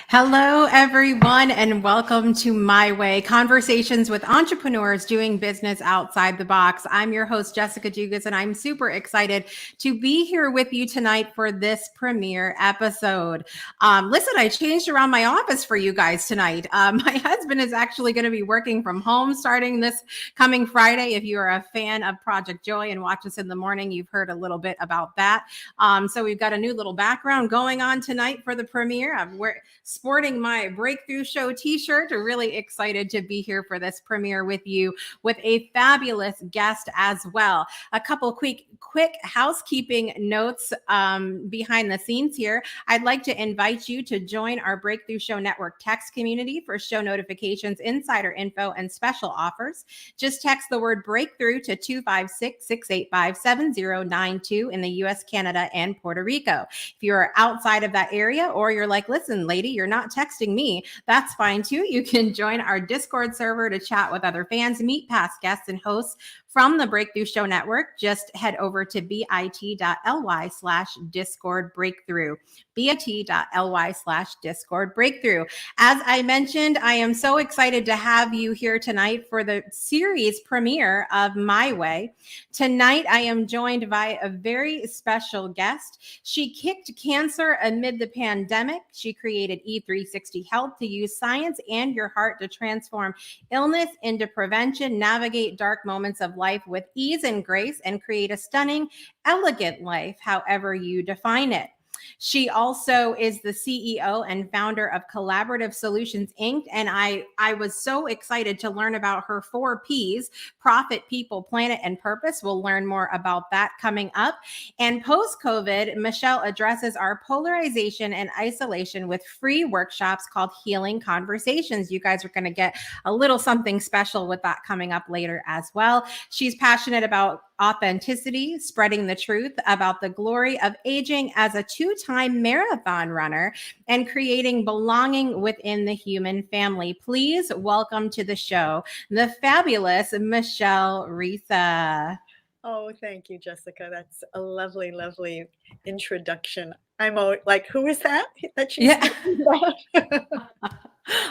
Hello, everyone, and welcome to My Way, conversations with entrepreneurs doing business outside the box. I'm your host, Jessica Dugas, and I'm super excited to be here with you tonight for this premiere episode. Listen, I changed around my office for you guys tonight. My husband is actually going to be working from home starting this coming Friday. If you are a fan of Project Joy and watch us in the morning, you've heard a little bit about that. So we've got a new little background going on tonight for the premiere. We're sporting my Breakthrough Show t-shirt. We're really excited to be here for this premiere with you with a fabulous guest as well. A couple quick housekeeping notes behind the scenes here. I'd like to invite you to join our Breakthrough Show Network text community for show notifications, insider info, and special offers. Just text the word breakthrough to 256-685-7092 in the US, Canada, and Puerto Rico. If you're outside of that area, or you're like, listen, lady, you're not texting me, that's fine too. You can join our Discord server to chat with other fans, meet past guests and hosts from the Breakthrough Show Network. Just head over to bit.ly/Discord Breakthrough. bit.ly/Discord Breakthrough. As I mentioned, I am so excited to have you here tonight for the series premiere of My Way. Tonight, I am joined by a very special guest. She kicked cancer amid the pandemic. She created E360 Health to use science and your heart to transform illness into prevention, navigate dark moments of life with ease and grace, and create a stunning, elegant life, however you define it. She also is the CEO and founder of Collaborative Solutions, Inc. And I was so excited to learn about her 4 Ps: profit, people, planet, and purpose. We'll learn more about that coming up. And post-COVID, Michele addresses our polarization and isolation with free workshops called Healing Conversations. You guys are going to get a little something special with that coming up later as well. She's passionate about authenticity, spreading the truth about the glory of aging as a 2-time marathon runner, and creating belonging within the human family. Please welcome to the show the fabulous Michele Risa. Oh, thank you, Jessica. That's a lovely, lovely introduction. I'm like, who is that? Yeah.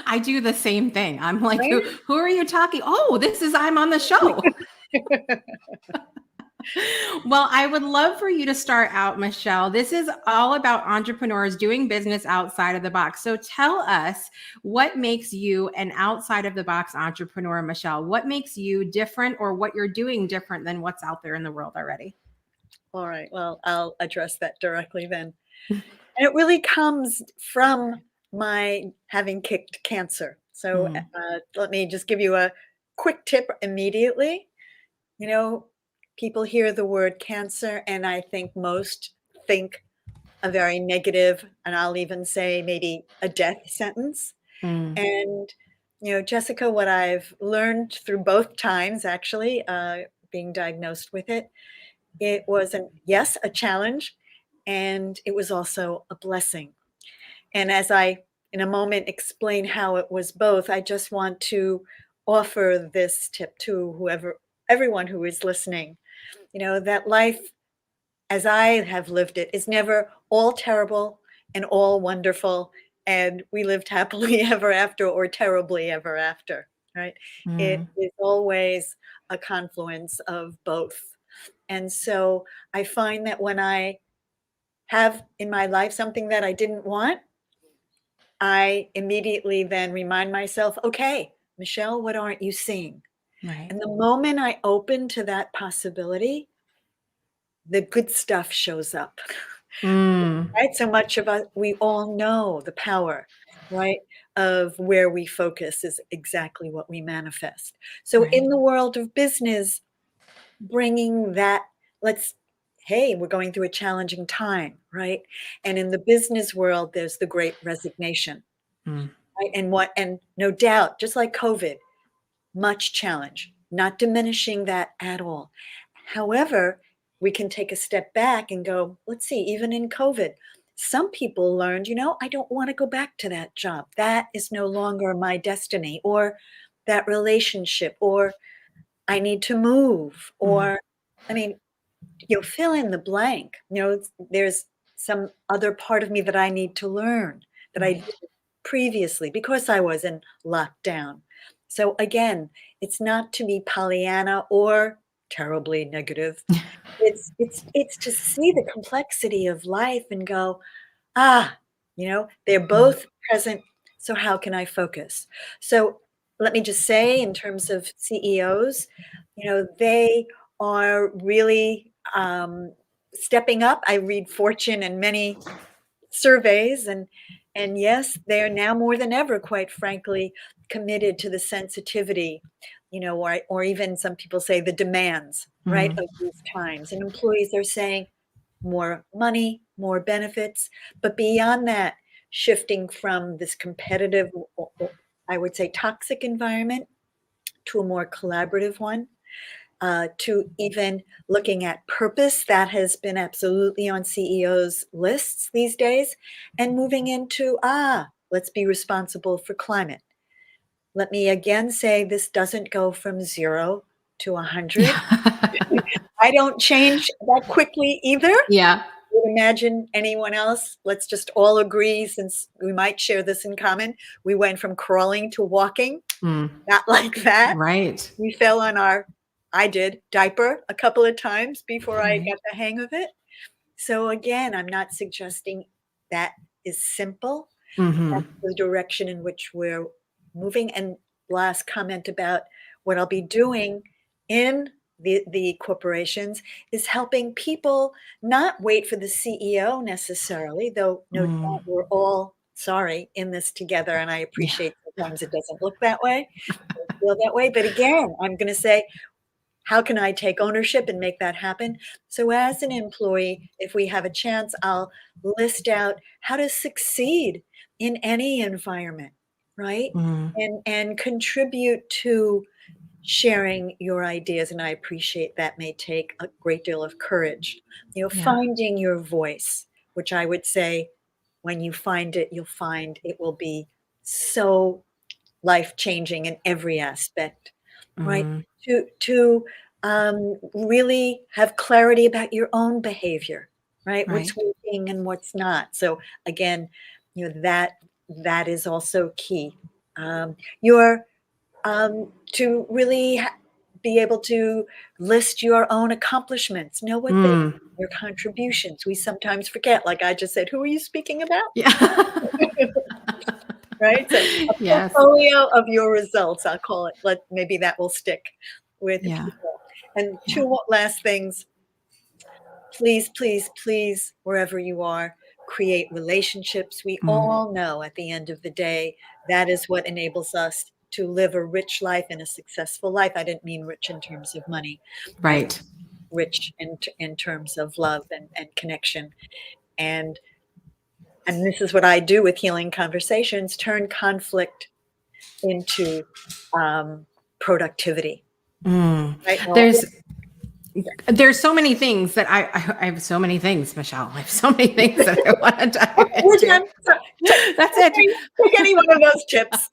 I do the same thing. I'm like, right? Who are you talking? Oh, I'm on the show. Well, I would love for you to start out, Michele. This is all about entrepreneurs doing business outside of the box. So tell us what makes you an outside of the box entrepreneur, Michele. What makes you different or what you're doing different than what's out there in the world already? All right. Well, I'll address that directly then. And it really comes from my having kicked cancer. So Mm, let me just give you a quick tip immediately. You know, people hear the word cancer, and I think most think a very negative, and I'll even say maybe a death sentence. mm, And, Jessica, what I've learned through both times, actually, being diagnosed with it, it was, yes, a challenge, and it was also a blessing. And as I, in a moment, explain how it was both, I just want to offer this tip to everyone who is listening, that life as I have lived it is never all terrible and all wonderful, and we lived happily ever after or terribly ever after, right? It mm, is always a confluence of both. And so I find that when I have in my life something that I didn't want, I immediately then remind myself, okay, Michele, what aren't you seeing? right. And the moment I open to that possibility, the good stuff shows up. Mm, Right? So much of us, we all know the power, right, of where we focus is exactly what we manifest. So right. in the world of business, bringing that, let's, hey, we're going through a challenging time, right? And in the business world, there's the great resignation, Mm, right? And no doubt, just like COVID, much challenge, not diminishing that at all. However, we can take a step back and go, let's see, even in COVID, some people learned, I don't want to go back to that job. That is no longer my destiny, or that relationship, or I need to move, mm, or, I mean, fill in the blank. There's some other part of me that I need to learn that I right. did previously because I was in lockdown. So again, it's not to be Pollyanna or terribly negative. It's to see the complexity of life and go, ah, they're Mm, both present. So how can I focus? So let me just say, in terms of CEOs, they are really stepping up. I read Fortune and many surveys, and yes, they are now more than ever, quite frankly, committed to the sensitivity, or even some people say the demands, right, mm, of these times. And employees are saying more money, more benefits, but beyond that, shifting from this competitive, I would say toxic environment to a more collaborative one, to even looking at purpose. That has been absolutely on CEOs' lists these days, and moving into, let's be responsible for climate. Let me again say this doesn't go from 0 to 100. yeah. I don't change that quickly either. Yeah. Would imagine anyone else. Let's just all agree, since we might share this in common. We went from crawling to walking, Mm, not like that. right. We fell on I did, diaper a couple of times before I Right. got the hang of it. So again, I'm not suggesting that is simple. That's Hmm. the direction in which we're moving. And last comment about what I'll be doing in the corporations is helping people not wait for the CEO necessarily, though no Mm, doubt we're all, sorry, in this together. And I yeah. appreciate sometimes it doesn't look that way, doesn't feel that way. But again, I'm going to say, how can I take ownership and make that happen? So as an employee, if we have a chance, I'll list out how to succeed in any environment, right? Mm, And contribute to sharing your ideas. And I appreciate that may take a great deal of courage. yeah. Finding your voice, which I would say when you find it, you'll find it will be so life-changing in every aspect, right? Mm, To really have clarity about your own behavior, right? What's right. working and what's not. So again, that is also key. Your To really be able to list your own accomplishments, know what they are, Mm. your contributions. We sometimes forget, like I just said, who are you speaking about? Yeah. Right? So a Yes. portfolio of your results, I'll call it. Maybe that will stick with Yeah. people. And Yeah. two last things. Please, please, please, wherever you are, create relationships. We Mm. all know at the end of the day, that is what enables us to live a rich life and a successful life. I didn't mean rich in terms of money. I mean Right. rich in terms of love and connection. And this is what I do with Healing Conversations, turn conflict into productivity. Mm. Right? Well, There's so many things that I have so many things, Michelle. I have so many things that I want to dive we're into. done. So, That's it. pick any one of those tips.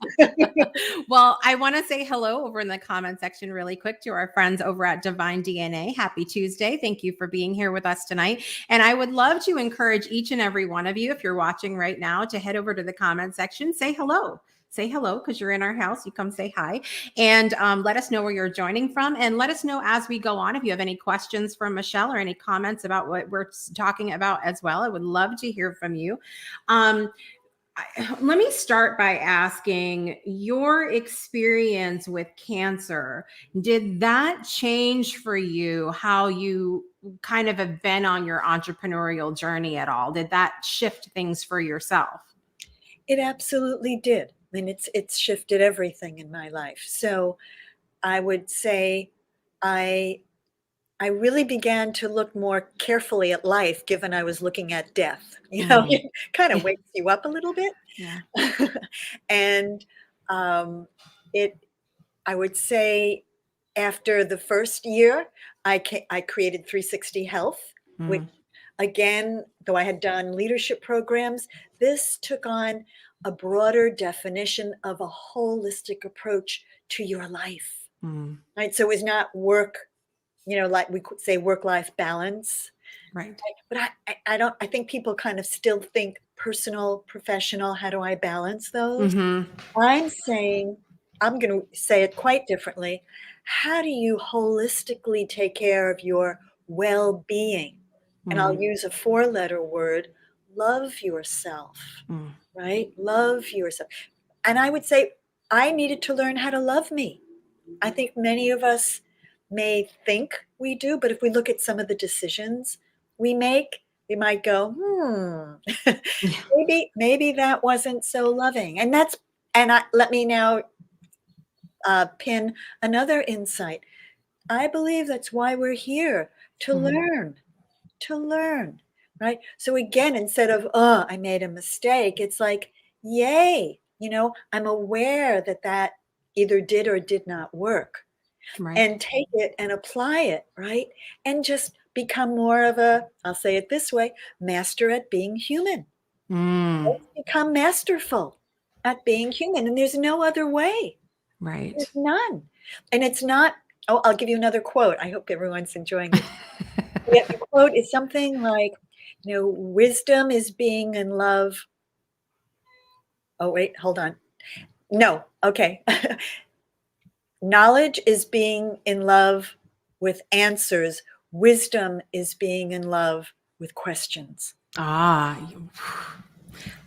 Well, I want to say hello over in the comment section really quick to our friends over at Divine DNA. Happy Tuesday. Thank you for being here with us tonight. And I would love to encourage each and every one of you, if you're watching right now, to head over to the comment section, say hello. Say hello because you're in our house. You come say hi and let us know where you're joining from. And let us know as we go on if you have any questions for Michelle or any comments about what we're talking about as well. I would love to hear from you. Let me start by asking your experience with cancer. Did that change for you how you kind of have been on your entrepreneurial journey at all? Did that shift things for yourself? It absolutely did. I mean, it's shifted everything in my life. So I would say I I really began to look more carefully at life, given I was looking at death. Mm. It kind of wakes you up a little bit. Yeah. And um, it, I would say, after the first year, I created 360 Health, which Mm. again, though I had done leadership programs, this took on a broader definition of a holistic approach to your life. Mm. Right? So it was not work, like we could say work-life balance. Right. But I don't, I think people kind of still think personal, professional, how do I balance those? Mm-hmm. I'm saying, I'm going to say it quite differently. How do you holistically take care of your well-being? And I'll Mm. use a four-letter word, love yourself, Mm. right? Love yourself. And I would say I needed to learn how to love me. I think many of us may think we do, but if we look at some of the decisions we make, we might go, Yeah. maybe that wasn't so loving. Let me now pin another insight. I believe that's why we're here, to Mm. learn, right? So again, instead of, oh, I made a mistake, it's like, yay, I'm aware that either did or did not work, Right. and take it and apply it, right? And just become more of a, I'll say it this way, master at being human. Mm. Let's become masterful at being human. And there's no other way. Right. There's none. And it's not, oh, I'll give you another quote. I hope everyone's enjoying this. The quote is something like, wisdom is being in love. Oh, wait, hold on. No, okay. Knowledge is being in love with answers. Wisdom is being in love with questions. Ah,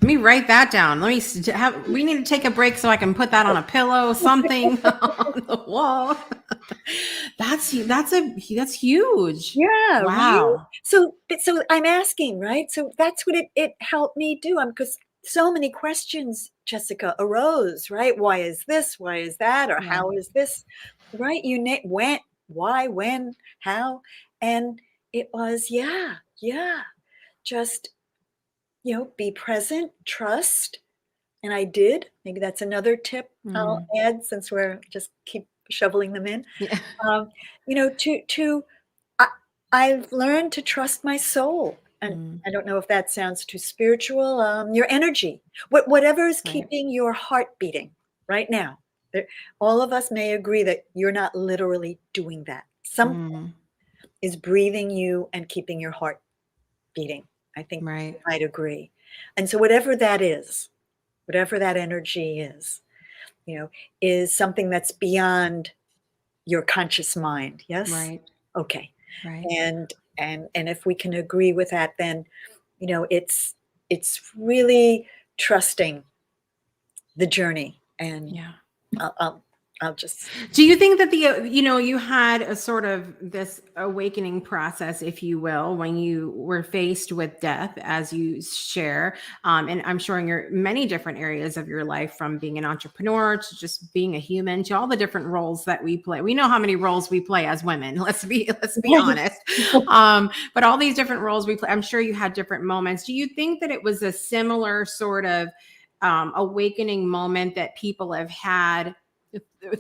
let me write that down. We need to take a break so I can put that on a pillow, something on the wall. That's huge. Yeah, right? Wow. So I'm asking, right? So that's what it helped me do. Because so many questions, Jessica, arose, right? Why is this? Why is that? Or Yeah. how is this? Right? When, why, when, how? And it was, yeah. Just, be present, trust. And I did. Maybe that's another tip I'll Mm. add since we're just keep shoveling them in. Yeah. Um, to I, I've learned to trust my soul. And Mm. I don't know if that sounds too spiritual. Your energy, whatever is Right. keeping your heart beating right now. All of us may agree that you're not literally doing that. Something Mm. is breathing you and keeping your heart beating. I think you Right. might agree. And so whatever that is, whatever that energy is, is something that's beyond your conscious mind. Yes? Right. Okay. Right. And if we can agree with that, then, it's really trusting the journey. And Yeah. I'll just, Do you think that you had a sort of this awakening process, if you will, when you were faced with death, as you share, and I'm sure in your many different areas of your life, from being an entrepreneur to just being a human, to all the different roles that we play. We know how many roles we play as women. Let's be honest. But all these different roles we play, I'm sure you had different moments. Do you think that it was a similar sort of awakening moment that people have had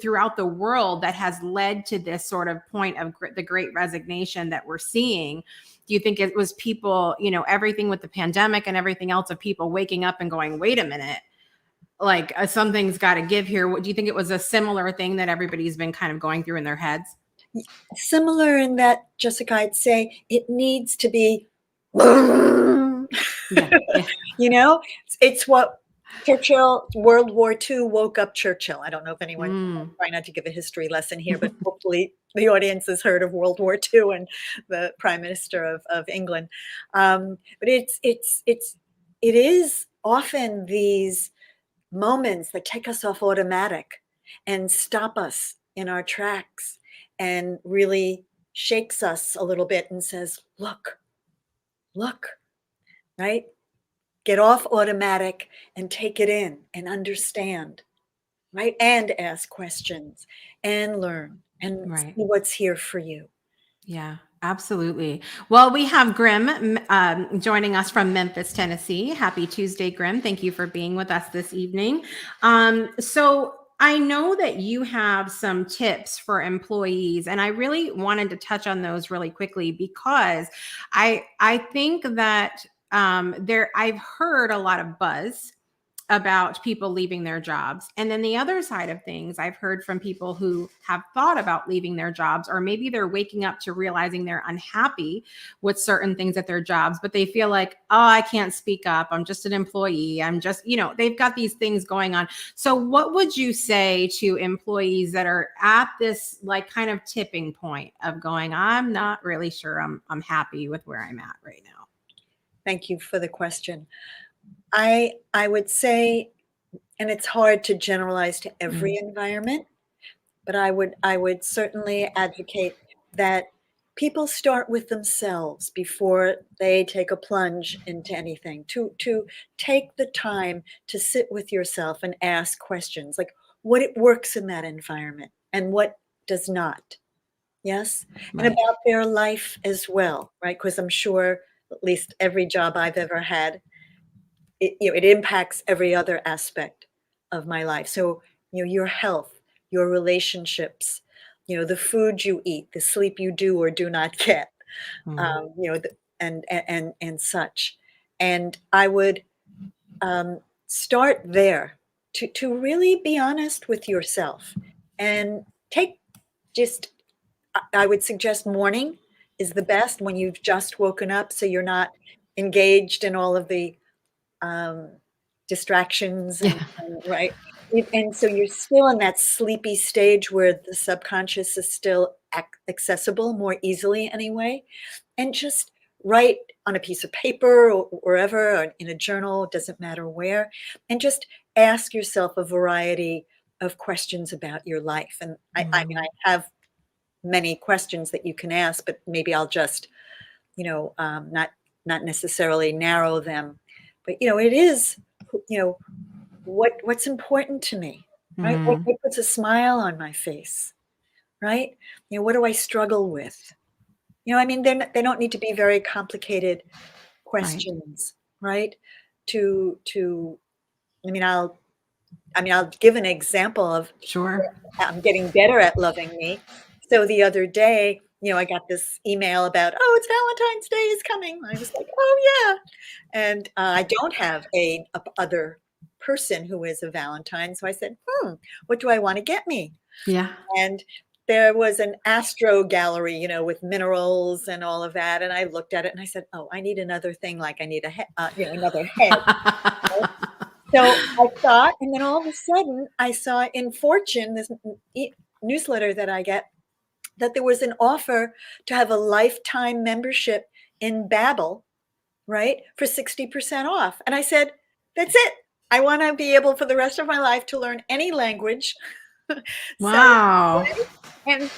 throughout the world that has led to this sort of point of the great resignation that we're seeing? Do you think it was people, everything with the pandemic and everything else, of people waking up and going, wait a minute, like something's got to give here? Do you think it was a similar thing that everybody's been kind of going through in their heads? similar in that, Jessica, I'd say it needs to be, you Yeah. Yeah. know, it's what Churchill, World War II woke up Churchill. I don't know if anyone, Mm, try not to give a history lesson here, but hopefully the audience has heard of World War II and the Prime Minister of England. But it is often these moments that take us off automatic and stop us in our tracks and really shakes us a little bit and says, look, right? Get off automatic and take it in and understand, right? And ask questions and learn and see right. what's here for you. Yeah, absolutely. Well, we have Grim joining us from Memphis, Tennessee. Happy Tuesday, Grim. Thank you for being with us this evening. So I know that you have some tips for employees, and I really wanted to touch on those really quickly, because I think that I've heard a lot of buzz about people leaving their jobs. And then the other side of things, I've heard from people who have thought about leaving their jobs, or maybe they're waking up to realizing they're unhappy with certain things at their jobs, but they feel like, oh, I can't speak up. I'm just an employee. I'm just, they've got these things going on. So what would you say to employees that are at this like kind of tipping point of going, I'm not really sure I'm happy with where I'm at right now? Thank you for the question. I would say, and it's hard to generalize to every Mm, environment, but I would certainly advocate that people start with themselves before they take a plunge into anything. To take the time to sit with yourself and ask questions like what it works in that environment and what does not. Yes, and right. about their life as well, right? Because I'm sure at least every job I've ever had, it impacts every other aspect of my life. So, your health, your relationships, the food you eat, the sleep you do or do not get, Mm, and such. And I would, start there to really be honest with yourself and take just I would suggest morning is the best when you've just woken up, so you're not engaged in all of the um, distractions yeah. and right? And so you're still in that sleepy stage where the subconscious is still accessible more easily anyway, and just write on a piece of paper or wherever, or in a journal, doesn't matter where, and just ask yourself a variety of questions about your life. And I mean, Mm, I have many questions that you can ask, but maybe I'll just, not necessarily narrow them. But it is, you know, what's important to me, right? mm, What puts a smile on my face, right? What do I struggle with? I mean, they don't need to be very complicated right. questions, right? To I'll give an example of Sure. I'm getting better at loving me. So the other day, I got this email about, oh, it's Valentine's Day is coming. I was like, oh yeah, and I don't have a other person who is a Valentine, so I said, what do I want to get me? Yeah. And there was an astro gallery, with minerals and all of that, and I looked at it and I said, oh, I need another thing, like I need another head. So I thought, and then all of a sudden, I saw in Fortune, this newsletter that I get, that there was an offer to have a lifetime membership in Babbel, right, for 60% off. And I said, that's it. I want to be able for the rest of my life to learn any language. So, Wow. and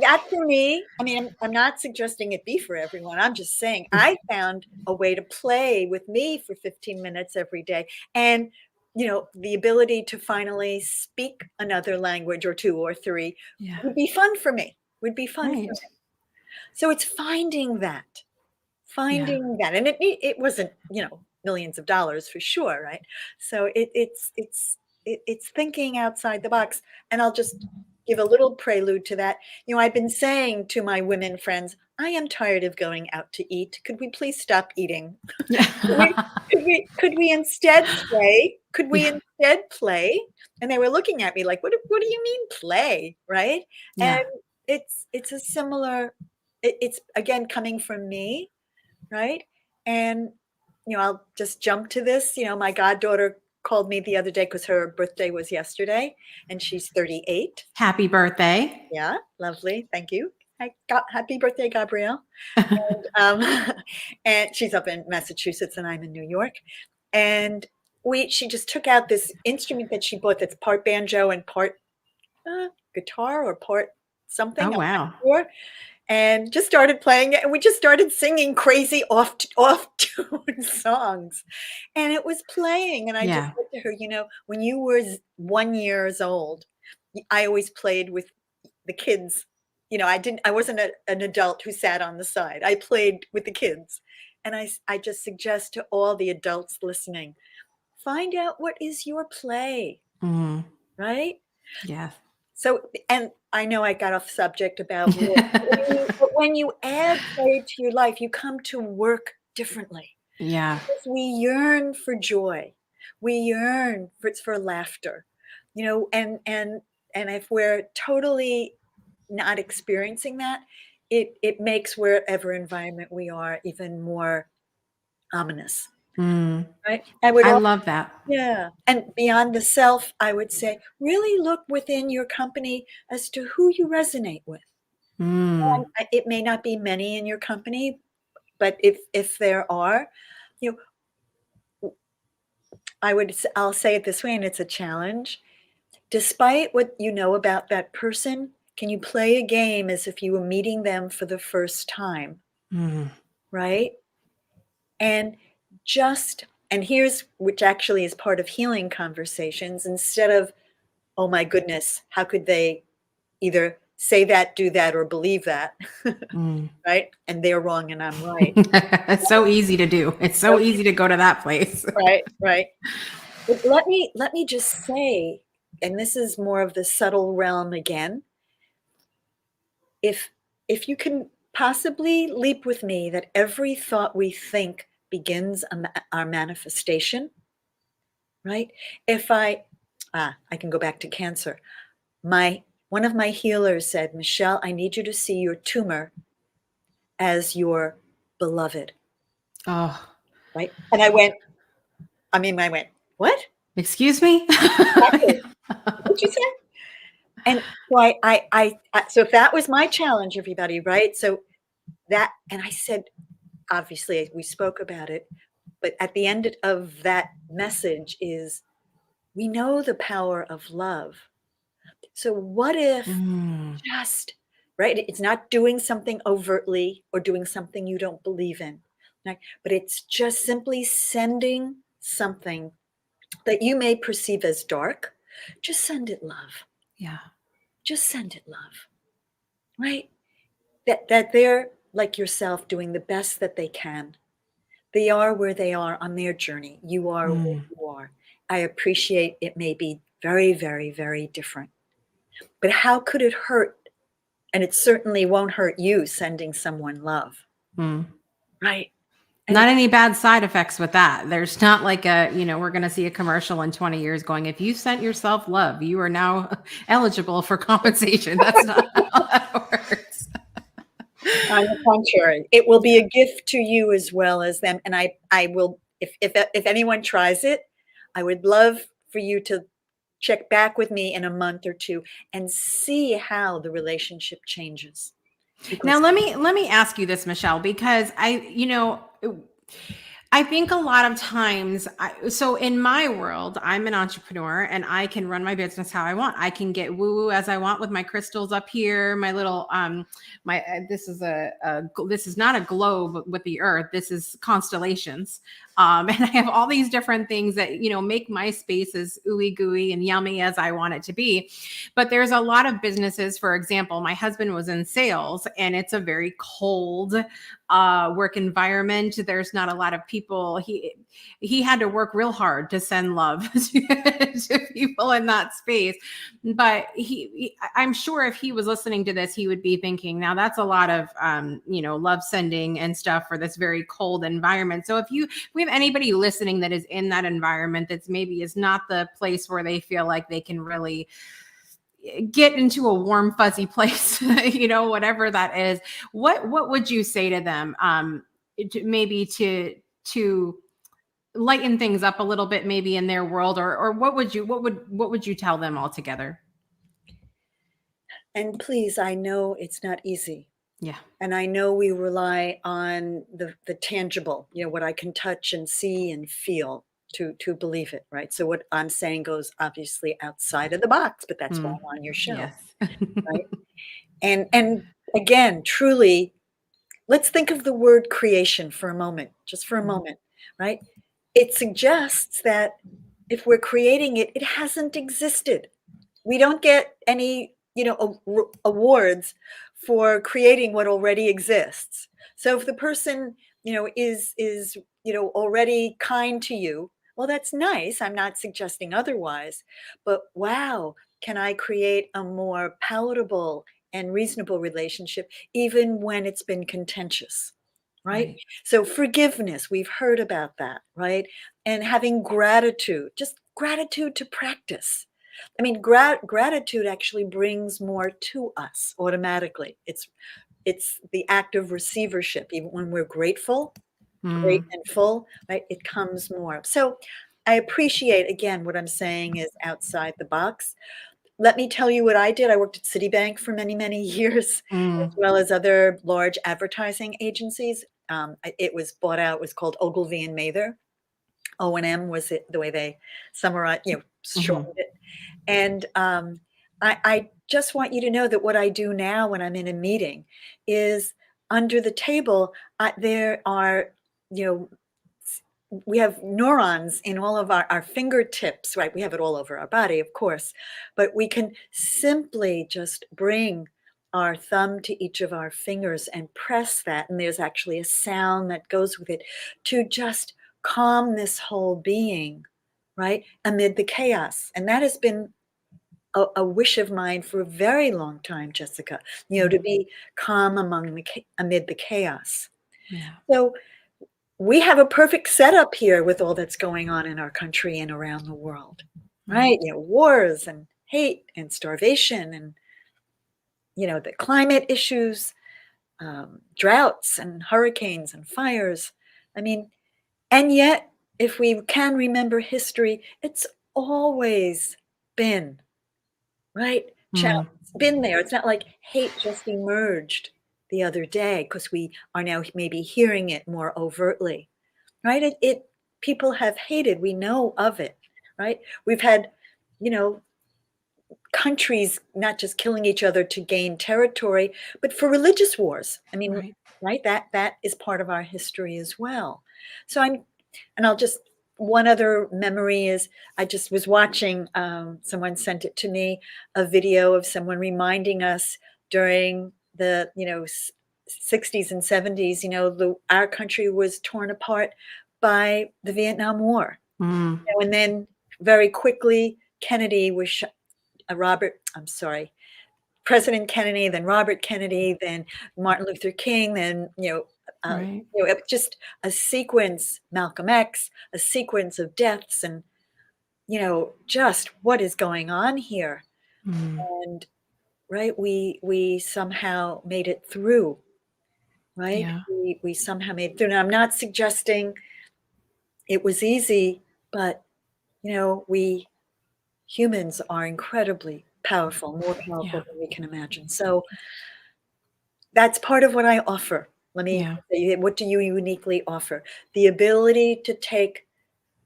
that for me, I mean, I'm not suggesting it be for everyone. I'm just saying I found a way to play with me for 15 minutes every day. And, the ability to finally speak another language or two or three Yeah. would be fun for me, would be fun for Right. me. So it's finding that. Yeah. And it wasn't, millions of dollars for sure, right? So it's thinking outside the box. And I'll just give a little prelude to that. I've been saying to my women friends, I am tired of going out to eat. Could we please stop eating? Yeah. Could we instead play? Could we Yeah. instead play? And they were looking at me like, what do you mean play, right? And Yeah. it's a similar, it's again coming from me, right? And I'll just jump to this. My goddaughter called me the other day because her birthday was yesterday, and she's 38. Happy birthday. Yeah, lovely. Thank you. Happy birthday, Gabrielle. And she's up in Massachusetts and I'm in New York. And she just took out this instrument that she bought that's part banjo and part guitar or part something. Oh, I'm not wow. sure. And just started playing it. And we just started singing crazy off tune songs. And it was playing. And I just Yeah. said to her, when you were 1 year old, I always played with the kids. I wasn't an adult who sat on the side. I played with the kids. And I just suggest to all the adults listening, find out what is your play, Mm. right? Yeah. So, and I know I got off subject about work, but when you add play to your life, you come to work differently. Yeah. Because we yearn for joy. We yearn for laughter, and if we're totally not experiencing that, it makes wherever environment we are even more ominous, Mm. right? I would I also, love that. yeah, and beyond the self, I would say really look within your company as to who you resonate with. Mm. It may not be many in your company, but if there are, you know, I'll say it this way, and it's a challenge. Despite what you know about that person, can you play a game as if you were meeting them for the first time, Mm. right? And and here's which actually is part of healing conversations, instead of, oh my goodness, how could they either say that, do that, or believe that, Mm. right? And they're wrong and I'm right. It's so easy to do. It's so easy to go to that place. Right. But let me just say, and this is more of the subtle realm again, if you can possibly leap with me that every thought we think begins our manifestation, right? If I can go back to cancer. One of my healers said, Michele, I need you to see your tumor as your beloved, Oh, right? And I went, what? excuse me? Exactly. What'd you say? And so so if that was my challenge, everybody, right? So that, and I said, obviously we spoke about it, but at the end of that message is, we know the power of love. So what if Mm. just, right? It's not doing something overtly or doing something you don't believe in, right? But it's just simply sending something that you may perceive as dark. Just send it love. Yeah. Just send it love, right? That they're like yourself, doing the best that they can. They are where they are on their journey. You are where Mm. you are. I appreciate it may be very, very, very different. But how could it hurt? And it certainly won't hurt you sending someone love, Mm. right? And Not any bad side effects with that. There's not like we're going to see a commercial in 20 years going, if you sent yourself love, you are now eligible for compensation. That's not how that works. on the contrary, it will be a gift to you as well as them. And I will, if anyone tries it, I would love for you to check back with me in a month or two and see how the relationship changes. Now Because let me ask you this, Michele, because I think a lot of times, so in my world, I'm an entrepreneur and I can run my business how I want. I can get woo woo as I want with my crystals up here. My little, this is this is not a globe with the earth. This is constellations. And I have all these different things that, make my space as ooey gooey and yummy as I want it to be. But there's a lot of businesses, for example, my husband was in sales and it's a very cold work environment. There's not a lot of people. He had to work real hard to send love to people in that space. But I'm sure if he was listening to this, he would be thinking, now that's a lot of love sending and stuff for this very cold environment. So if we have anybody listening that is in that environment that's maybe is not the place where they feel like they can really get into a warm fuzzy place, whatever that is, what would you say to them, maybe to lighten things up a little bit, maybe in their world, or what would you tell them altogether? And please, I know it's not easy. Yeah. And I know we rely on the tangible, what I can touch and see and feel to believe it, right? So what I'm saying goes obviously outside of the box, but that's why I'm on your show, Yes. right? And again, truly, let's think of the word creation for a moment, just for a moment, right? It suggests that if we're creating it, it hasn't existed. We don't get any, awards for creating what already exists. So if the person, is already kind to you, well, that's nice. I'm not suggesting otherwise, but wow, can I create a more palatable and reasonable relationship even when it's been contentious? Right? Right. So forgiveness, we've heard about that, right? And having gratitude, just gratitude to practice. I mean, gratitude actually brings more to us automatically. It's the act of receivership. Even when we're grateful, great and full, right? It comes more. So I appreciate, again, what I'm saying is outside the box. Let me tell you what I did. I worked at Citibank for many, many years, as well as other large advertising agencies. It was bought out. It was called Ogilvy and Mather. O&M was it, the way they summarized, shortened it. And I just want you to know that what I do now when I'm in a meeting is under the table, there are, we have neurons in all of our fingertips, right? We have it all over our body, of course, but we can simply just bring our thumb to each of our fingers and press that. And there's actually a sound that goes with it to just calm this whole being, right? Amid the chaos. And that has been a wish of mine for a very long time, Jessica, to be calm amid the chaos. Yeah. So we have a perfect setup here with all that's going on in our country and around the world, right? Wars and hate and starvation and, the climate issues, droughts and hurricanes and fires. I mean, and yet, if we can remember history, it's always been, right? It's been there. It's not like hate just emerged the other day because we are now maybe hearing it more overtly, right? People have hated. We know of it, right? We've had, you know, countries not just killing each other to gain territory, but for religious wars. I mean, Right. right? That is part of our history as well. So and I'll just, one other memory is I just was watching, someone sent it to me, a video of someone reminding us during the, 60s and 70s, our country was torn apart by the Vietnam War. And then very quickly, Kennedy was President Kennedy, then Robert Kennedy, then Martin Luther King, then, Right. just a sequence, Malcolm X, a sequence of deaths and, just what is going on here? And, right, we somehow made it through, right? Yeah. We somehow made it through. Now, I'm not suggesting it was easy, but, we humans are incredibly powerful, more powerful Yeah. than we can imagine. So that's part of what I offer. Let me Yeah. say, what do you uniquely offer? The ability to take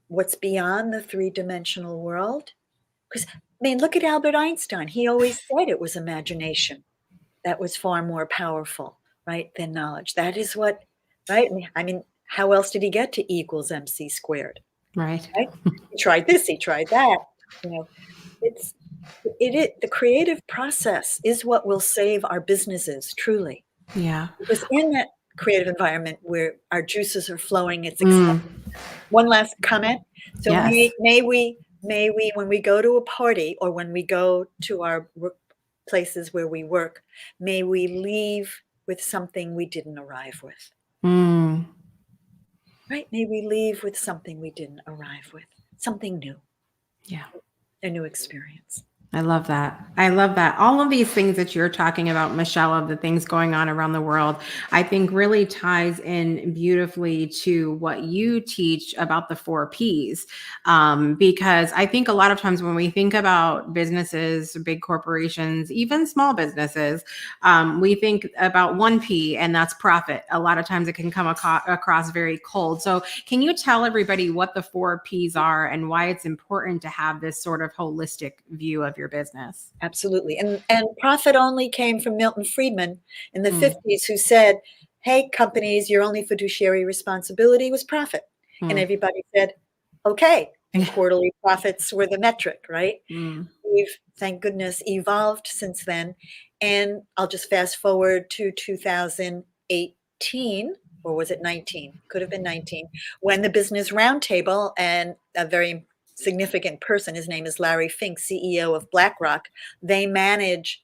what's beyond the three-dimensional world. Because, I mean, look at Albert Einstein. He always said it was imagination that was far more powerful, right, than knowledge. That is what, right? I mean, how else did he get to E equals MC squared, Right. right? He tried this, he tried that. You know, it's the creative process is what will save our businesses truly. Yeah. Because in that creative environment where our juices are flowing, it's exciting. Mm. One last comment. So Yes. may we, when we go to a party or when we go to our work places where we work, may we leave with something we didn't arrive with, Mm. right? May we leave with something we didn't arrive with, something new, Yeah. a new experience. I love that. I love that. All of these things that you're talking about, Michelle, of the things going on around the world, I think really ties in beautifully to what you teach about the 4 Ps. Because I think a lot of times when we think about businesses, big corporations, even small businesses, we think about 1 P, and that's profit. A lot of times it can come across very cold. So can you tell everybody what the 4 Ps are and why it's important to have this sort of holistic view of your business? Absolutely. And profit only came from Milton Friedman in the Mm. 50s, who said, hey, companies, your only fiduciary responsibility was profit. And Mm. everybody said, okay. And quarterly profits were the metric, right? Mm. We've, thank goodness, evolved since then. And I'll just fast forward to 2018, or was it 19? Could have been 19, when the Business Roundtable and a very significant person, his name is Larry Fink, CEO of BlackRock, they manage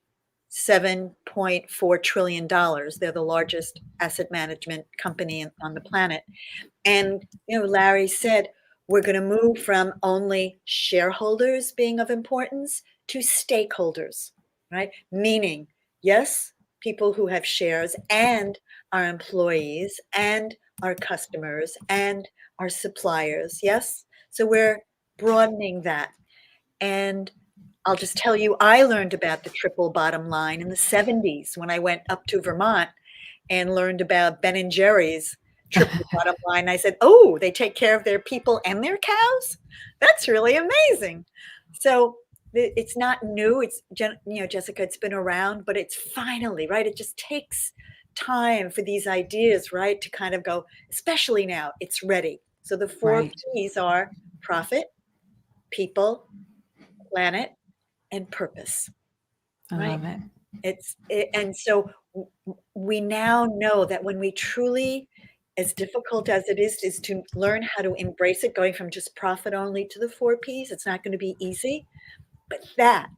$7.4 trillion. They're the largest asset management company on the planet. And, Larry said, we're going to move from only shareholders being of importance to stakeholders, right? Meaning, yes, people who have shares and our employees and our customers and our suppliers. Yes. So we're broadening that. And I'll just tell you, I learned about the triple bottom line in the 70s when I went up to Vermont and learned about Ben and Jerry's triple bottom line. I said, oh, they take care of their people and their cows? That's really amazing. So it's not new. It's, Jessica, it's been around, but it's finally, right? It just takes time for these ideas, right, to kind of go, especially now, it's ready. So the 4 Ps are profit, people, planet, and purpose, I right? love it. And so we now know that when we truly, as difficult as it is to learn how to embrace it, going from just profit only to the 4 Ps, it's not going to be easy, but that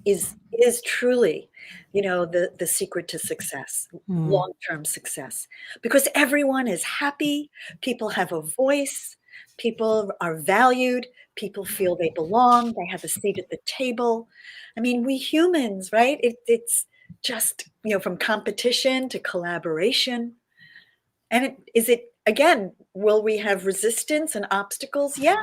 is truly, the secret to success, Mm. long-term success, because everyone is happy, people have a voice, people are valued, people feel they belong, they have a seat at the table. I mean, we humans, right? It's just, from competition to collaboration. And is it, again, will we have resistance and obstacles? Yeah.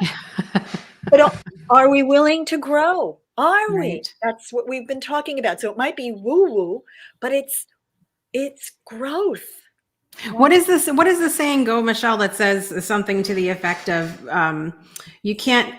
But are we willing to grow? Are we? Right. That's what we've been talking about. So it might be woo-woo, but it's growth, What right? is this? What is the saying go, Michelle, that says something to the effect of you can't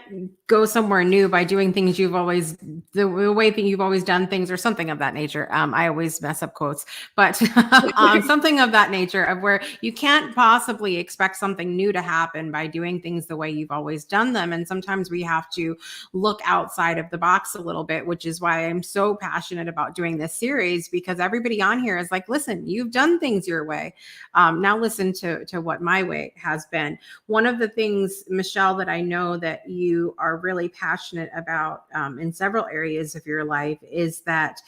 go somewhere new by doing things the way that you've always done things, or something of that nature. I always mess up quotes, but something of that nature, of where you can't possibly expect something new to happen by doing things the way you've always done them. And sometimes we have to look outside of the box a little bit, which is why I'm so passionate about doing this series, because everybody on here is like, listen, you've done things your way. Now listen to what my way has been. One of the things, Michelle, that I know that you are really passionate about in several areas of your life is that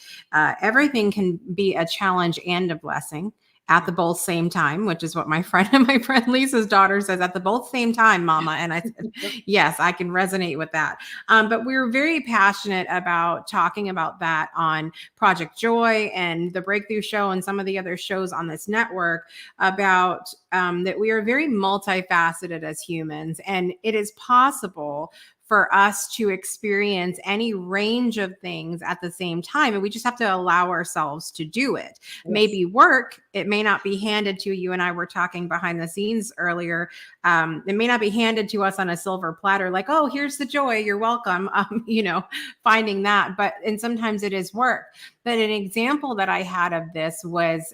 everything can be a challenge and a blessing at the both same time, which is what my friend Lisa's daughter says, at the both same time, mama. And I said, yes, I can resonate with that. But we're very passionate about talking about that on Project Joy and the Breakthrough Show and some of the other shows on this network, about that we are very multifaceted as humans, and it is possible for us to experience any range of things at the same time. And we just have to allow ourselves to do it. Yes. Maybe work, it may not be handed to you. And I were talking behind the scenes earlier. It may not be handed to us on a silver platter, like, oh, here's the joy, you're welcome, finding that. And sometimes it is work. But an example that I had of this was,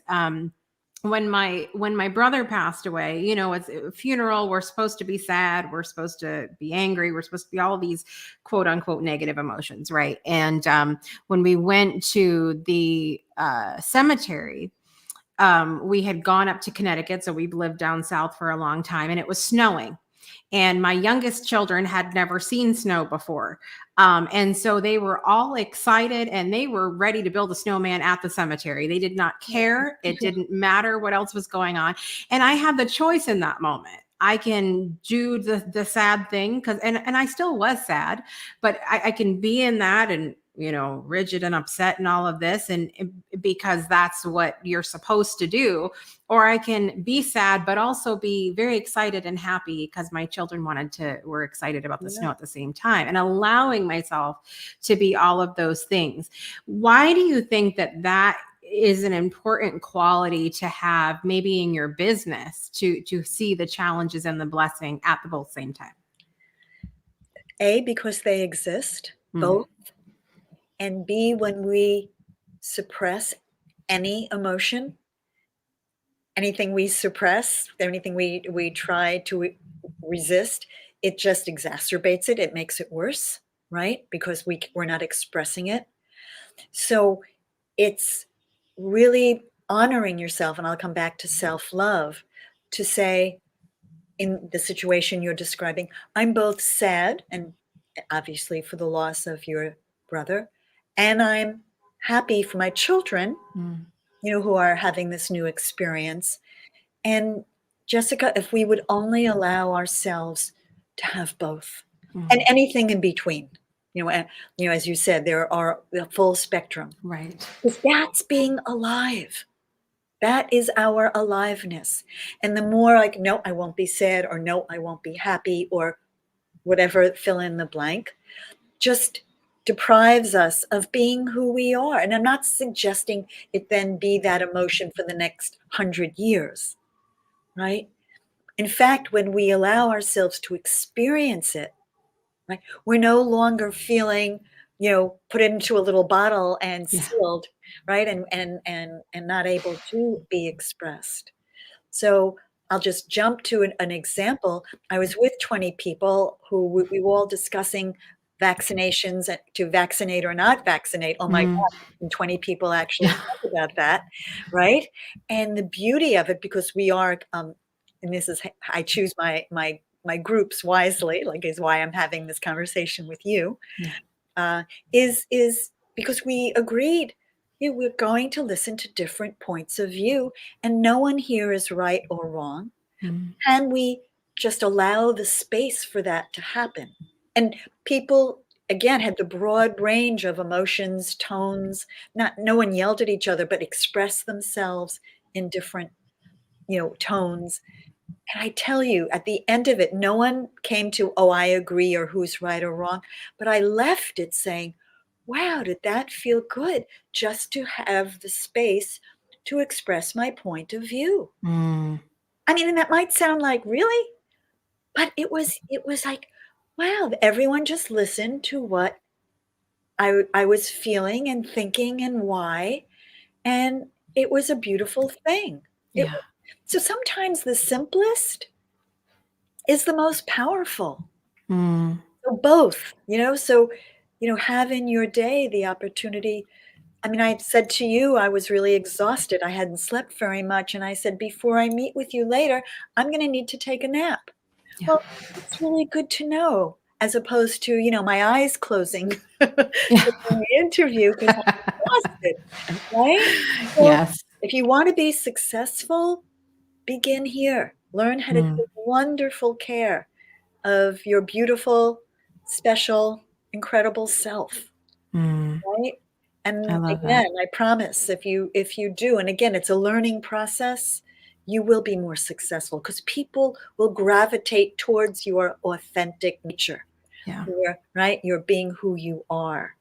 when my brother passed away, it's a funeral. We're supposed to be sad. We're supposed to be angry. We're supposed to be all these quote unquote negative emotions. Right. And when we went to the cemetery, we had gone up to Connecticut. So we've lived down south for a long time, and it was snowing. And my youngest children had never seen snow before. And so they were all excited and they were ready to build a snowman at the cemetery. They did not care. It didn't matter what else was going on. And I had the choice in that moment. I can do the sad thing and I still was sad, but I can be in that and, rigid and upset and all of this. And because that's what you're supposed to do. Or I can be sad, but also be very excited and happy because my children were excited about the snow at the same time, and allowing myself to be all of those things. Why do you think that is an important quality to have maybe in your business to see the challenges and the blessing at the both same time? A, because they exist, both. And B, when we suppress any emotion, anything we suppress, anything we try to resist, it just exacerbates it. It makes it worse, right? Because we're not expressing it. So it's really honoring yourself, and I'll come back to self-love, to say, in the situation you're describing, I'm both sad, and obviously for the loss of your brother, and I'm happy for my children, who are having this new experience. And Jessica, if we would only allow ourselves to have both, and anything in between, as you said, there are the full spectrum. Right. Because that's being alive. That is our aliveness. And the more like, no, I won't be sad, or no, I won't be happy, or whatever, fill in the blank, just deprives us of being who we are. And I'm not suggesting it then be that emotion for the next 100 years, right? In fact, when we allow ourselves to experience it, right, we're no longer feeling, put into a little bottle and sealed, right? And not able to be expressed. So I'll just jump to an example. I was with 20 people who we were all discussing vaccinations, to vaccinate or not vaccinate. Oh my God, and 20 people actually talk about that, right? And the beauty of it, because we are, and this is, I choose my groups wisely, like is why I'm having this conversation with you, is because we agreed, we're going to listen to different points of view, and no one here is right or wrong. And we just allow the space for that to happen. And people, again, had the broad range of emotions, tones. No one yelled at each other, but expressed themselves in different, tones. And I tell you, at the end of it, no one came to, oh, I agree, or who's right or wrong. But I left it saying, wow, did that feel good, just to have the space to express my point of view. I mean, and that might sound like, really? But it was like, wow, everyone just listened to what I was feeling and thinking and why. And it was a beautiful thing. So sometimes the simplest is the most powerful. So both, have in your day the opportunity. I mean, I said to you, I was really exhausted. I hadn't slept very much. And I said, before I meet with you later, I'm going to need to take a nap. Well, it's really good to know, as opposed to, my eyes closing during the interview because I'm exhausted, right? So if you want to be successful, begin here. Learn how to take wonderful care of your beautiful, special, incredible self, right? And again, I promise, if you do, and again, it's a learning process, you will be more successful because people will gravitate towards your authentic nature. Yeah. You're being who you are,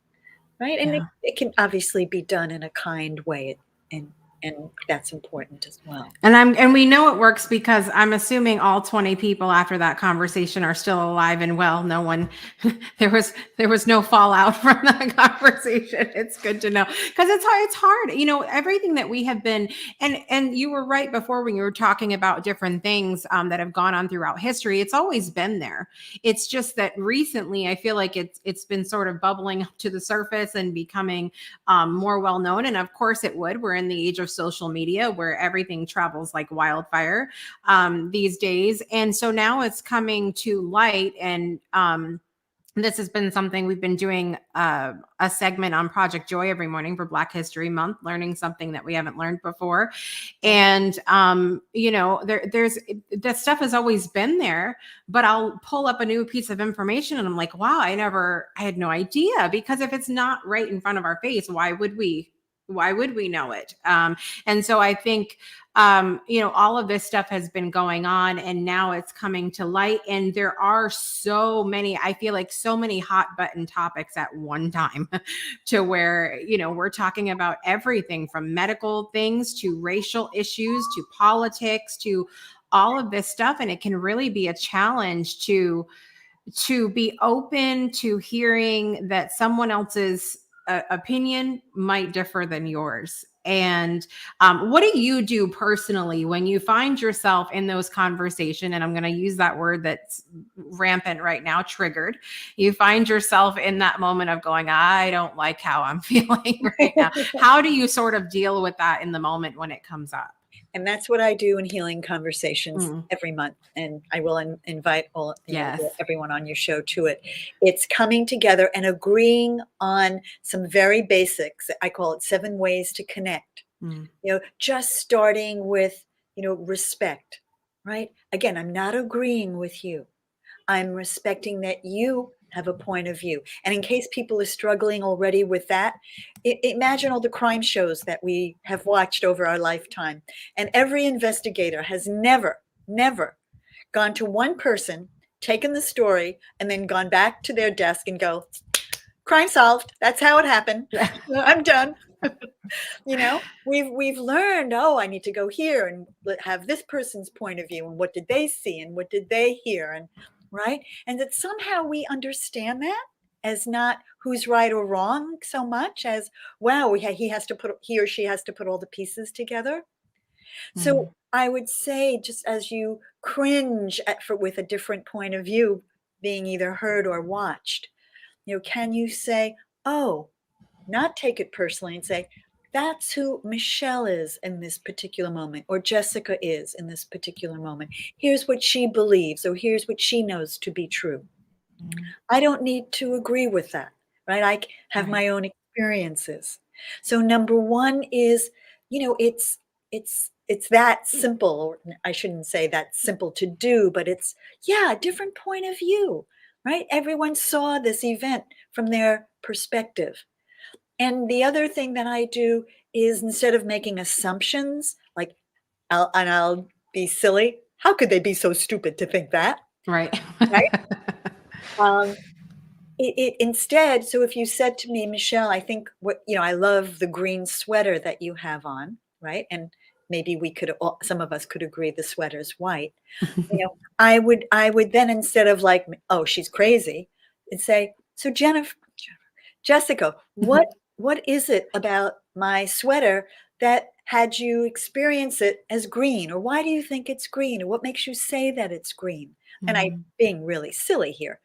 right? And Yeah. it can obviously be done in a kind way, and and that's important as well. And we know it works because I'm assuming all 20 people after that conversation are still alive and well. No one there was no fallout from that conversation. It's good to know because it's hard. You know, everything that we have been and you were right before when you were talking about different things that have gone on throughout history. It's always been there. It's just that recently I feel like it's been sort of bubbling up to the surface and becoming more well known. And of course, it would. We're in the age of social media where everything travels like wildfire these days. And so now it's coming to light. And this has been something we've been doing a segment on Project Joy every morning for Black History Month, learning something that we haven't learned before. And you know, there's that stuff has always been there, but I'll pull up a new piece of information and I'm like, wow, I had no idea. Because if it's not right in front of our face, why would we? Why would we know it? And so I think you know, all of this stuff has been going on and now it's coming to light. And there are so many, I feel like so many hot button topics at one time to where, you know, we're talking about everything from medical things to racial issues to politics to all of this stuff. And it can really be a challenge to be open to hearing that someone else's opinion might differ than yours. And what do you do personally when you find yourself in those conversations? And I'm going to use that word that's rampant right now, triggered. You find yourself in that moment of going, I don't like how I'm feeling right now. How do you sort of deal with that in the moment when it comes up? And that's what I do in Healing Conversations Mm, every month. And I will invite all, yes. everyone on your show to it. It's coming together and agreeing on some very basics. I call it 7 ways to connect. Mm, Just starting with, respect, right? Again, I'm not agreeing with you. I'm respecting that you have a point of view. And in case people are struggling already with that, imagine all the crime shows that we have watched over our lifetime. And every investigator has never, never gone to one person, taken the story, and then gone back to their desk and go, crime solved. That's how it happened. yeah. I'm done. We've learned, oh, I need to go here and have this person's point of view and what did they see and what did they hear, and right, and that somehow we understand that as not who's right or wrong so much as, wow, he or she has to put all the pieces together. Mm, So I would say, just as you cringe with a different point of view being either heard or watched, can you say, oh, not take it personally and say, that's who Michelle is in this particular moment, or Jessica is in this particular moment. Here's what she believes, or here's what she knows to be true. mm, I don't need to agree with that, right? Have right. my own experiences. So number one is, it's that simple, or I shouldn't say that simple to do, but it's, yeah, a different point of view, right? Everyone saw this event from their perspective. And the other thing that I do is, instead of making assumptions, like I'll be silly. How could they be so stupid to think that? Right. Right? Um, instead, so if you said to me, Michelle, I think I love the green sweater that you have on, right? And maybe some of us could agree the sweater's white. I would then, instead of like, oh, she's crazy, and say, so Jessica, what is it about my sweater that had you experience it as green? Or why do you think it's green? Or what makes you say that it's green? And I Mm, being really silly here.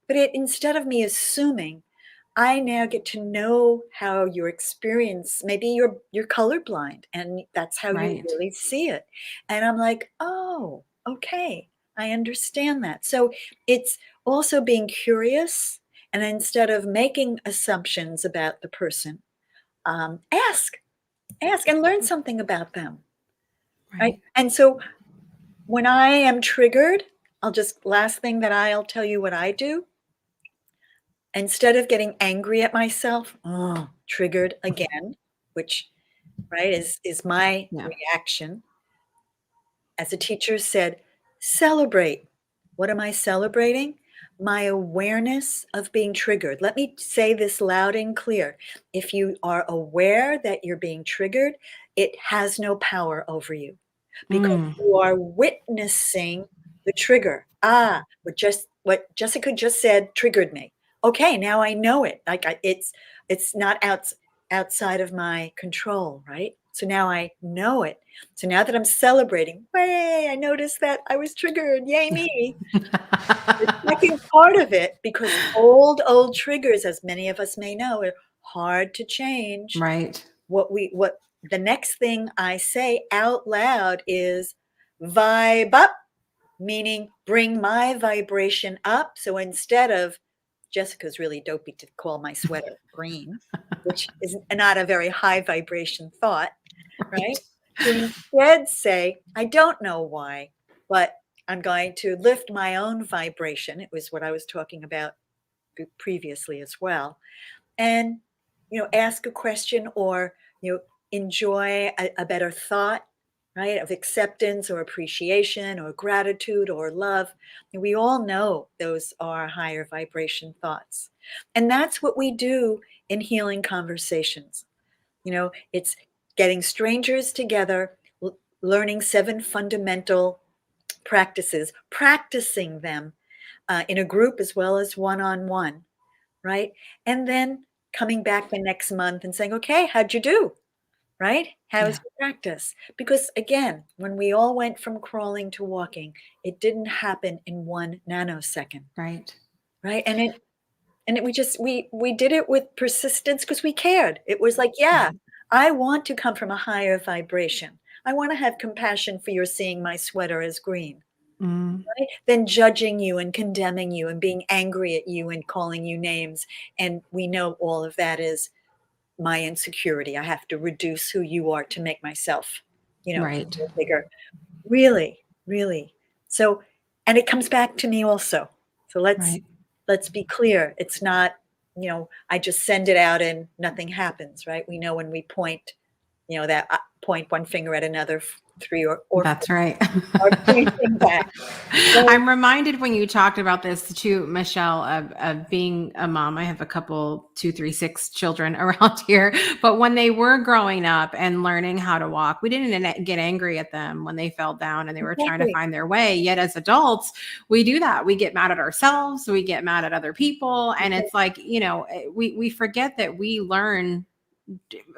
But instead of me assuming, I now get to know how your experience, maybe you're colorblind and that's how you right. really see it. And I'm like, oh, okay, I understand that. So it's also being curious, and instead of making assumptions about the person, ask and learn something about them, right? Right. And so when I am triggered, last thing that I'll tell you what I do. Instead of getting angry at myself, oh, triggered again, which, right, is my Yeah. reaction. As a teacher said, celebrate. What am I celebrating? my awareness of being triggered. Let me say this loud and clear. If you are aware that you're being triggered, it has no power over you because Mm, you are witnessing the trigger. What Jessica just said triggered me. Okay, now I know it. It's not outside of my control, right? So now I know it. So now that I'm celebrating, way, I noticed that I was triggered. Yay me. The second part of it, because old triggers, as many of us may know, are hard to change. right. What the next thing I say out loud is vibe up, meaning bring my vibration up. So instead of Jessica's really dopey to call my sweater green, which is not a very high vibration thought, right? Right. To instead say, I don't know why, but I'm going to lift my own vibration. It was what I was talking about previously as well. And, ask a question or, enjoy a better thought, right? Of acceptance or appreciation or gratitude or love. And we all know those are higher vibration thoughts. And that's what we do in healing conversations. It's getting strangers together, learning 7 fundamental practices, practicing them in a group as well as one-on-one, right? And then coming back the next month and saying, okay, how'd you do? Right? How's Yeah. your practice? Because again, when we all went from crawling to walking, it didn't happen in 1 nanosecond, Right. right? We did it with persistence because we cared. It was like, yeah, I want to come from a higher vibration. I want to have compassion for your seeing my sweater as green, Mm, right? Than judging you and condemning you and being angry at you and calling you names. And we know all of that is my insecurity. I have to reduce who you are to make myself, right. feel bigger. Really, really. So, and it comes back to me also. So let's Right. let's be clear. It's not, I just send it out and nothing happens, right? We know when we point, that point one finger at another, three or That's right. four are pointing back. So I'm reminded when you talked about this too, Michelle, of being a mom. I have a couple, 2, 3, 6 children around here. But when they were growing up and learning how to walk, we didn't get angry at them when they fell down and they were trying to exactly. find their way. Yet as adults, we do that. We get mad at ourselves, we get mad at other people. And it's like, we forget that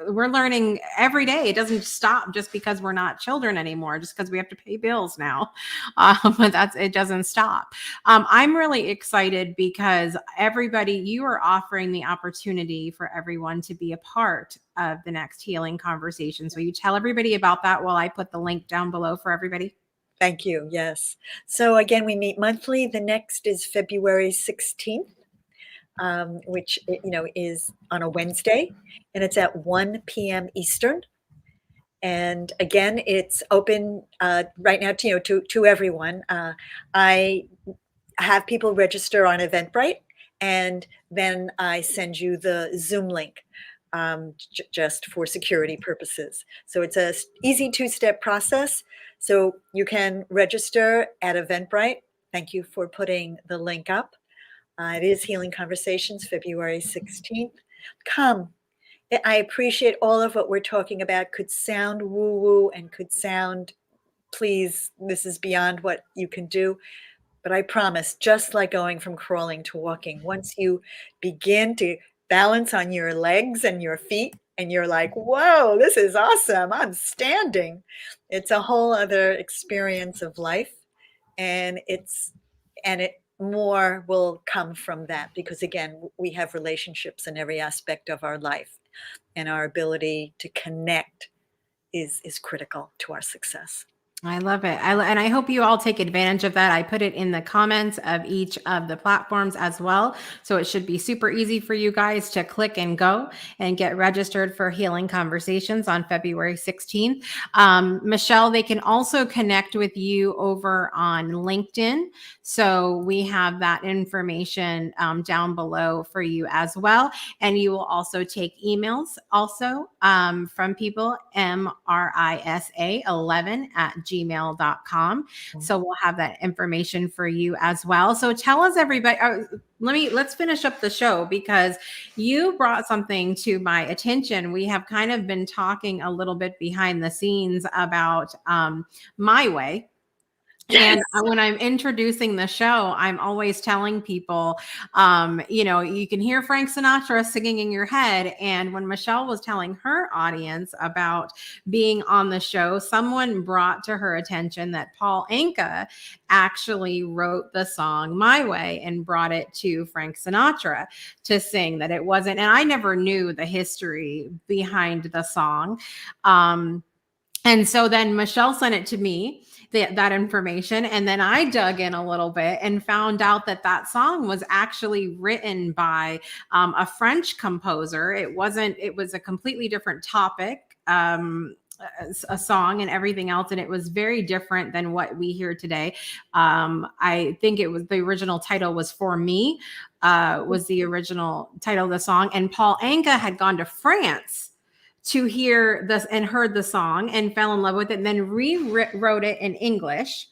we're learning every day. It doesn't stop just because we're not children anymore, just because we have to pay bills now. But it doesn't stop. I'm really excited because you are offering the opportunity for everyone to be a part of the next healing conversation. So you tell everybody about that while I put the link down below for everybody. Thank you. Yes. So again, we meet monthly. The next is February 16th. Which is on a Wednesday, and it's at 1 p.m. Eastern. And again, it's open right now to everyone. I have people register on Eventbrite, and then I send you the Zoom link just for security purposes. So it's a easy 2-step process. So you can register at Eventbrite. Thank you for putting the link up. It is Healing Conversations, February 16th. Come. I appreciate all of what we're talking about. Could sound woo-woo and could sound, please, this is beyond what you can do. But I promise, just like going from crawling to walking, once you begin to balance on your legs and your feet, and you're like, whoa, this is awesome. I'm standing. It's a whole other experience of life. And it more will come from that because again, we have relationships in every aspect of our life, and our ability to connect is critical to our success. I love it. And I hope you all take advantage of that. I put it in the comments of each of the platforms as well. So it should be super easy for you guys to click and go and get registered for Healing Conversations on February 16th. Michelle, they can also connect with you over on LinkedIn. So we have that information down below for you as well. And you will also take emails also from people, MRISA11 at gmail.com. So we'll have that information for you as well. So tell us, everybody, let's finish up the show, because you brought something to my attention. We have kind of been talking a little bit behind the scenes about My Way. Yes. And when I'm introducing the show, I'm always telling people, you can hear Frank Sinatra singing in your head. And when Michele was telling her audience about being on the show, someone brought to her attention that Paul Anka actually wrote the song My Way and brought it to Frank Sinatra to sing, that it wasn't. And I never knew the history behind the song. And so then Michele sent it to me, that information. And then I dug in a little bit and found out that song was actually written by a French composer. It was a completely different topic, a song and everything else. And it was very different than what we hear today. I think it was, the original title was For Me, was the original title of the song. And Paul Anka had gone to France to hear this and heard the song and fell in love with it, and then rewrote it in English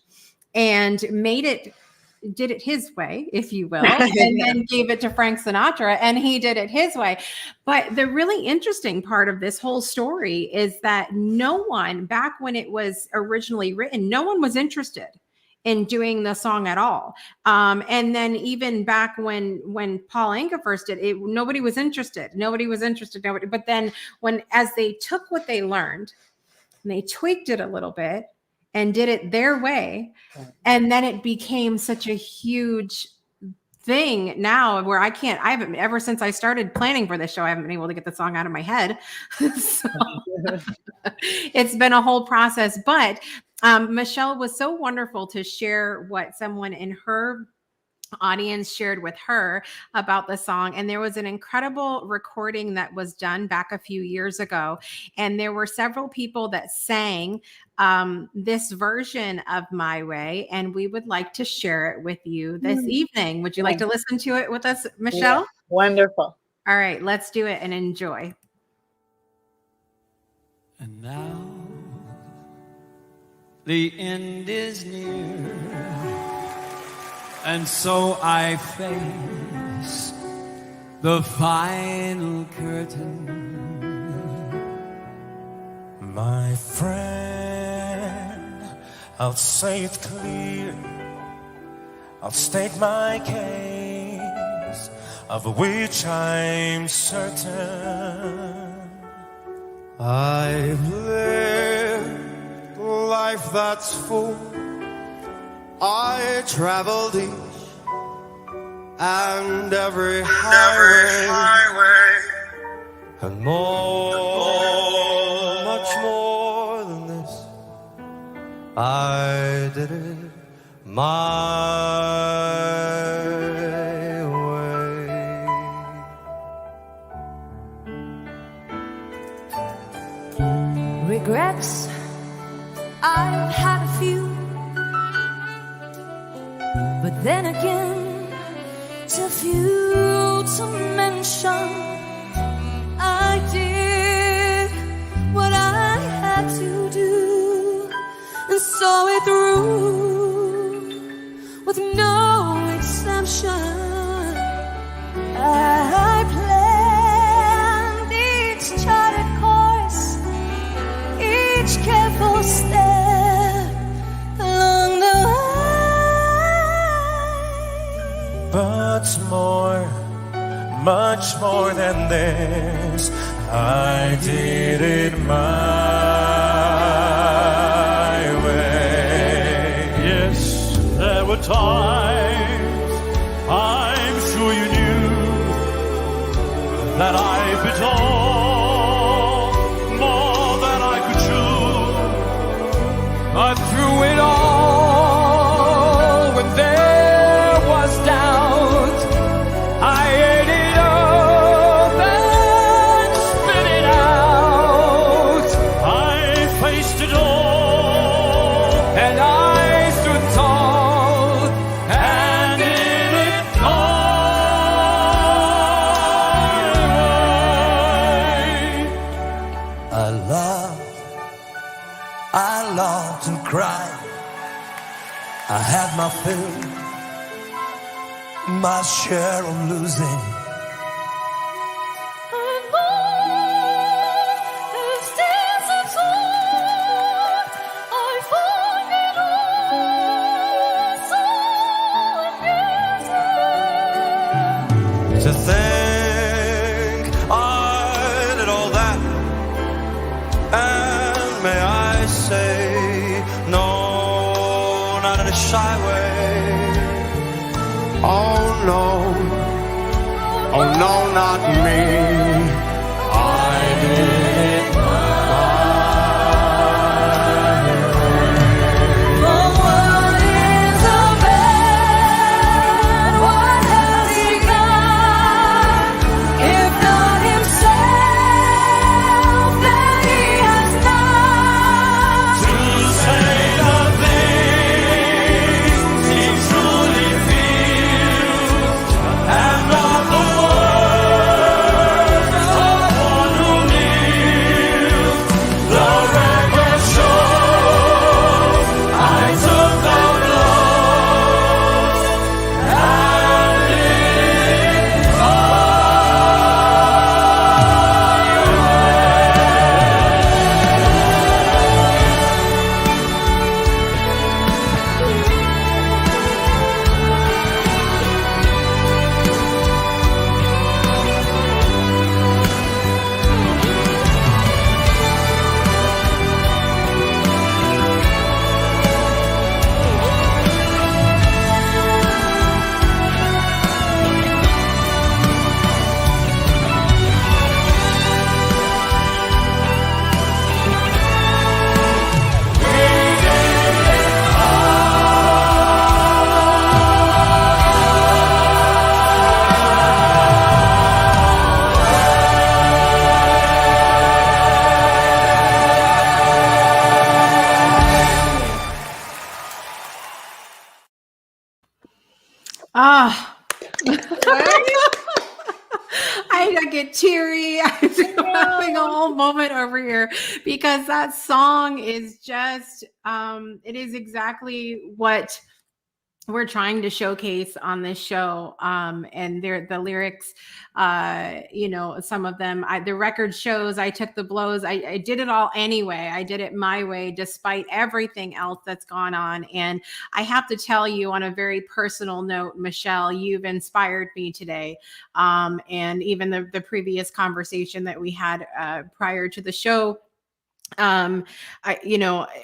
and did it his way, if you will, and then gave it to Frank Sinatra, and he did it his way. But the really interesting part of this whole story is that no one, back when it was originally written, no one was interested in doing the song at all. And then even back when Paul Anka first did it, nobody was interested. But then as they took what they learned and they tweaked it a little bit and did it their way, and then it became such a huge thing now where I haven't, ever since I started planning for this show, I haven't been able to get the song out of my head. So it's been a whole process, but Michele was so wonderful to share what someone in her audience shared with her about the song. And there was an incredible recording that was done back a few years ago. And there were several people that sang this version of My Way. And we would like to share it with you this evening. Would you like to listen to it with us, Michele? Yeah. Wonderful. All right, let's do it and enjoy. And now the end is near, and so I face the final curtain. My friend, I'll say it clear, I'll state my case, of which I'm certain. I've lived a life that's full, I traveled each and every highway, and much more than this, I did it my way. Regrets, I've had a few, but then again, too few to mention. I did what I had to do and saw it through with no exemption. I planned each charted course, each careful step along the way. But much more than this, I did it my way. Yes, there were times, I'm sure you knew, that I bit off more than I could chew. But through it all, when there was doubt, I ate it up and spit it out. I faced it all, and I stood tall and did it my way. I had my fill, my share of losing. To think I did all that, and may I say, no, not in a shy way. Oh no, oh no, not me. I did it Ah. I get teary. I'm having a whole moment over here because that song is just, it is exactly what we're trying to showcase on this show. And the lyrics, some of them, the record shows I took the blows. I did it all anyway. I did it my way, despite everything else that's gone on. And I have to tell you on a very personal note, Michele, you've inspired me today. And even the previous conversation that we had prior to the show,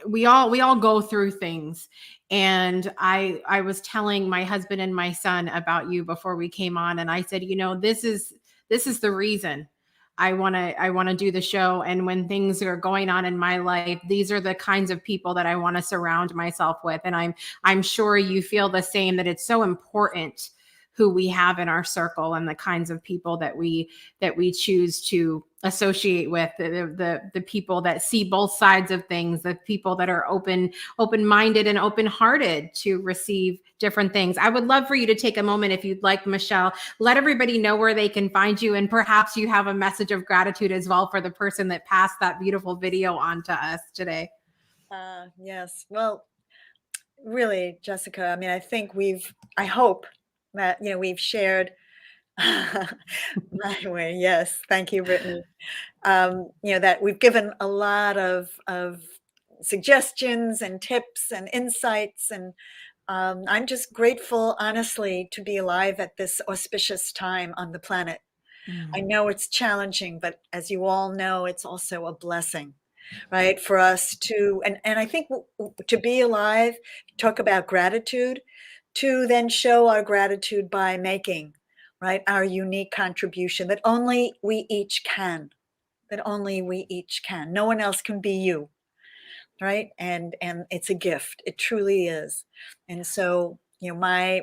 we all go through things. And I was telling my husband and my son about you before we came on, and I said, this is the reason I want to do the show. And when things are going on in my life, these are the kinds of people that I want to surround myself with. And I'm sure you feel the same, that it's so important who we have in our circle and the kinds of people that we choose to associate with, the people that see both sides of things, the people that are open-minded and open-hearted to receive different things. I would love for you to take a moment, if you'd like, Michele, let everybody know where they can find you, and perhaps you have a message of gratitude as well for the person that passed that beautiful video on to us today. Yes. Well, really, Jessica, I mean, I hope that, we've shared my way. Yes. Thank you, Brittany. That we've given a lot of suggestions and tips and insights. And I'm just grateful, honestly, to be alive at this auspicious time on the planet. I know it's challenging, but as you all know, it's also a blessing, right? For us to, and I think to be alive, talk about gratitude, to then show our gratitude by making, right, our unique contribution that only we each can, No one else can be you, right? And it's a gift. It truly is. And so, my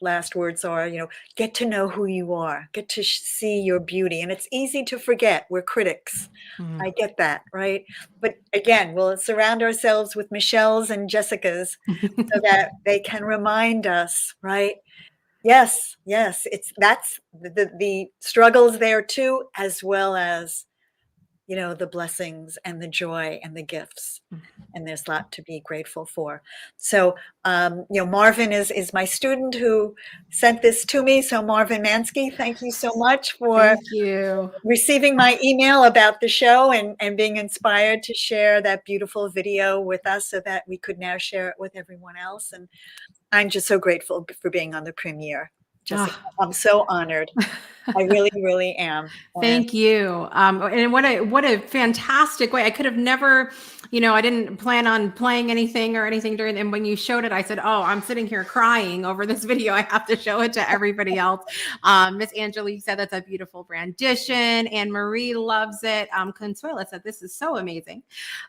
last words are, get to know who you are, get to see your beauty. And it's easy to forget. We're critics. I get that, right? But again, we'll surround ourselves with Michele's and Jessica's so that they can remind us, right? Yes, that's the struggles there too, as well as the blessings and the joy and the gifts. And there's a lot to be grateful for. So, Marvin is my student who sent this to me. So Marvin Mansky, thank you so much for Thank you. receiving my email about the show and being inspired to share that beautiful video with us so that we could now share it with everyone else. And I'm just so grateful for being on the premiere. Jessica, I'm so honored. I really, really am. Thank you. And what a fantastic way. I could have never, I didn't plan on playing anything or anything during, and when you showed it, I said, oh, I'm sitting here crying over this video. I have to show it to everybody else. Miss Angelique said that's a beautiful rendition. Anne Marie loves it. Consuela said, this is so amazing.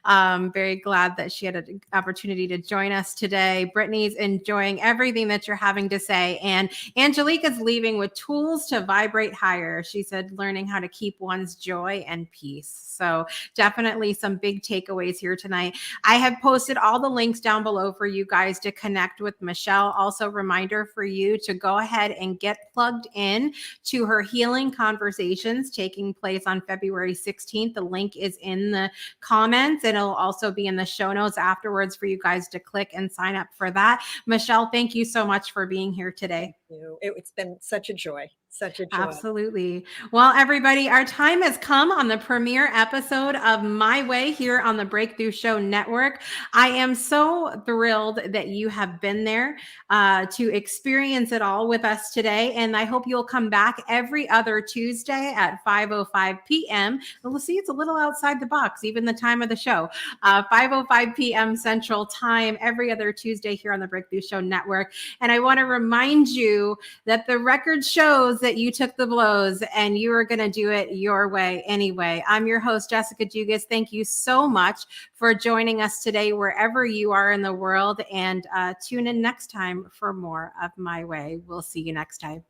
Very glad that she had an opportunity to join us today. Brittany's enjoying everything that you're having to say. And Angelique is leaving with tools to vibrate higher. She said, learning how to keep one's joy and peace. So definitely some big takeaways here tonight. I have posted all the links down below for you guys to connect with Michele. Also, reminder for you to go ahead and get plugged in to her healing conversations taking place on February 16th. The link is in the comments, and it'll also be in the show notes afterwards for you guys to click and sign up for that. Michele, thank you so much for being here today. Thank you. It's been such a joy. Such a joy. Absolutely. Well, everybody, our time has come on the premiere episode of My Way here on the Breakthrough Show Network. I am so thrilled that you have been there to experience it all with us today. And I hope you'll come back every other Tuesday at 5:05 p.m. We'll see, it's a little outside the box, even the time of the show. 5:05 p.m. Central Time, every other Tuesday here on the Breakthrough Show Network. And I want to remind you that the record shows that you took the blows and you are going to do it your way anyway. I'm your host, Jessica Dugas. Thank you so much for joining us today, wherever you are in the world. And tune in next time for more of My Way. We'll see you next time.